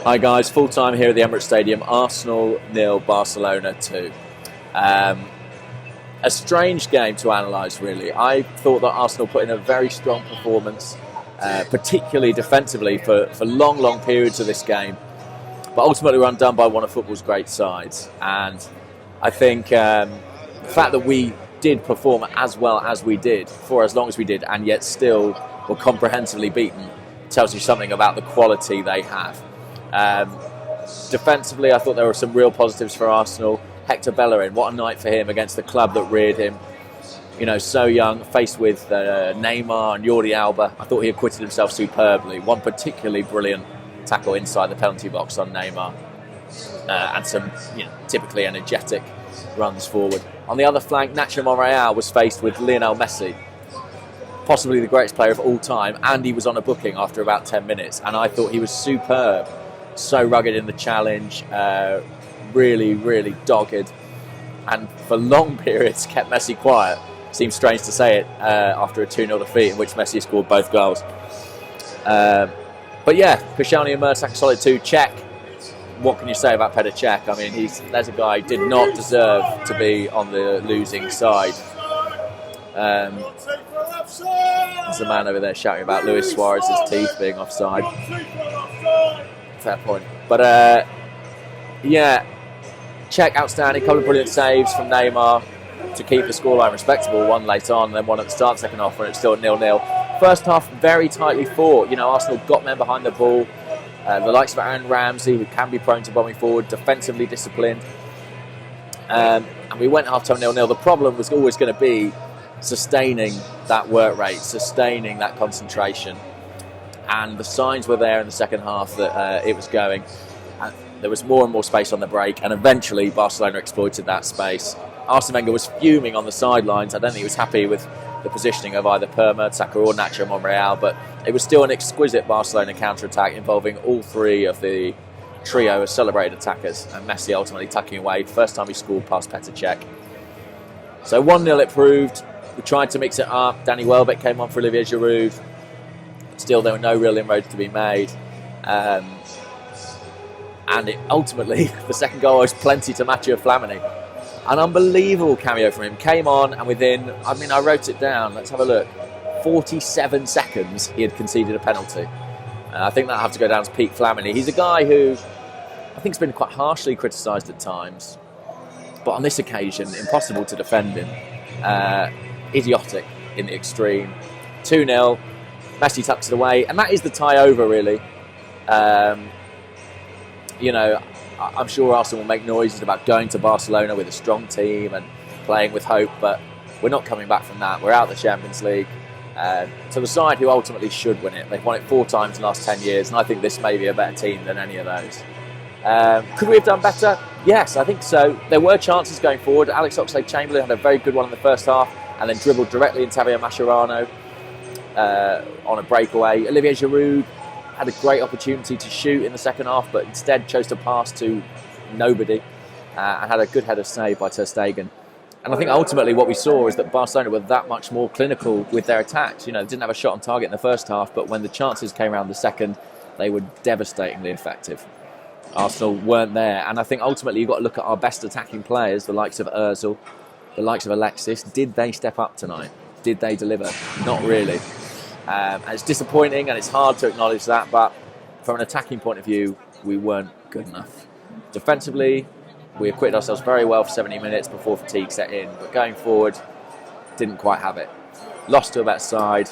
Hi guys, full time here at the Emirates Stadium. Arsenal 0, Barcelona 2. A strange game to analyse, really. I thought that Arsenal put in a very strong performance, particularly defensively for long periods of this game. But ultimately, we're undone by one of football's great sides. And I think the fact that we did perform as well as we did for as long as we did, and yet still were comprehensively beaten, tells you something about the quality they have. Defensively, I thought there were some real positives for Arsenal. Hector Bellerin, what a night for him against the club that reared him. You know, so young, faced with Neymar and Jordi Alba. I thought he acquitted himself superbly. One particularly brilliant tackle inside the penalty box on Neymar, and some typically energetic runs forward. On the other flank, Nacho Monreal was faced with Lionel Messi, possibly the greatest player of all time, and he was on a booking after about 10 minutes, and I thought he was superb. So rugged in the challenge, really dogged, and for long periods kept Messi quiet. Seems strange to say it after a 2-0 defeat in which Messi scored both goals. But yeah, Koscielny and Mertesacker solid too. Cech, what can you say about Petr Cech? I mean, there's a guy who did not deserve to be on the losing side. There's a man over there shouting about Luis Suarez's teeth being offside. Fair point. But yeah, Cech outstanding. Couple of brilliant saves from Neymar to keep the scoreline respectable. One late on, then one at the start of the second half when it's still 0-0. First half very tightly fought. Arsenal got men behind the ball. The likes of Aaron Ramsey, who can be prone to bombing forward, defensively disciplined. And we went half-time 0-0. The problem was always going to be sustaining that work rate, sustaining that concentration. And the signs were there in the second half that it was going. And there was more and more space on the break, and eventually Barcelona exploited that space. Arsene Wenger was fuming on the sidelines. I don't think he was happy with the positioning of either Mertesacker or Nacho Monreal, but it was still an exquisite Barcelona counter-attack involving all three of the trio of celebrated attackers, and Messi ultimately tucking away. First time he scored past Petr Cech. So 1-0 it proved. We tried to mix it up. Danny Welbeck came on for Olivier Giroud. Still, there were no real inroads to be made. And ultimately, the second goal was plenty to Mathieu Flamini. An unbelievable cameo from him. Came on, and within, I wrote it down. Let's have a look. 47 seconds, he had conceded a penalty. I think that'll have to go down to peak Flamini. He's a guy who I think has been quite harshly criticised at times. But on this occasion, impossible to defend him. Idiotic in the extreme. 2-0. Messi tucks it away, and that is the tie over, really. I'm sure Arsenal will make noises about going to Barcelona with a strong team and playing with hope, but we're not coming back from that. We're out of the Champions League. So the side who ultimately should win it. They've won it 4 times in the last 10 years, and I think this may be a better team than any of those. Could we have done better? Yes, I think so. There were chances going forward. Alex Oxlade-Chamberlain had a very good one in the first half and then dribbled directly into Javier Mascherano on a breakaway. Olivier Giroud had a great opportunity to shoot in the second half, but instead chose to pass to nobody and had a good header saved by Ter Stegen. And I think ultimately what we saw is that Barcelona were that much more clinical with their attacks. They didn't have a shot on target in the first half, but when the chances came around the second, they were devastatingly effective. Arsenal weren't there, and I think ultimately you've got to look at our best attacking players, the likes of Ozil, the likes of Alexis. Did they step up tonight? Did they deliver? Not really. And it's disappointing, and it's hard to acknowledge that, but from an attacking point of view, we weren't good enough. Defensively, we acquitted ourselves very well for 70 minutes before fatigue set in, but going forward, didn't quite have it. Lost to a better side.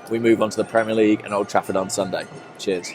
We move on to the Premier League and Old Trafford on Sunday. Cheers.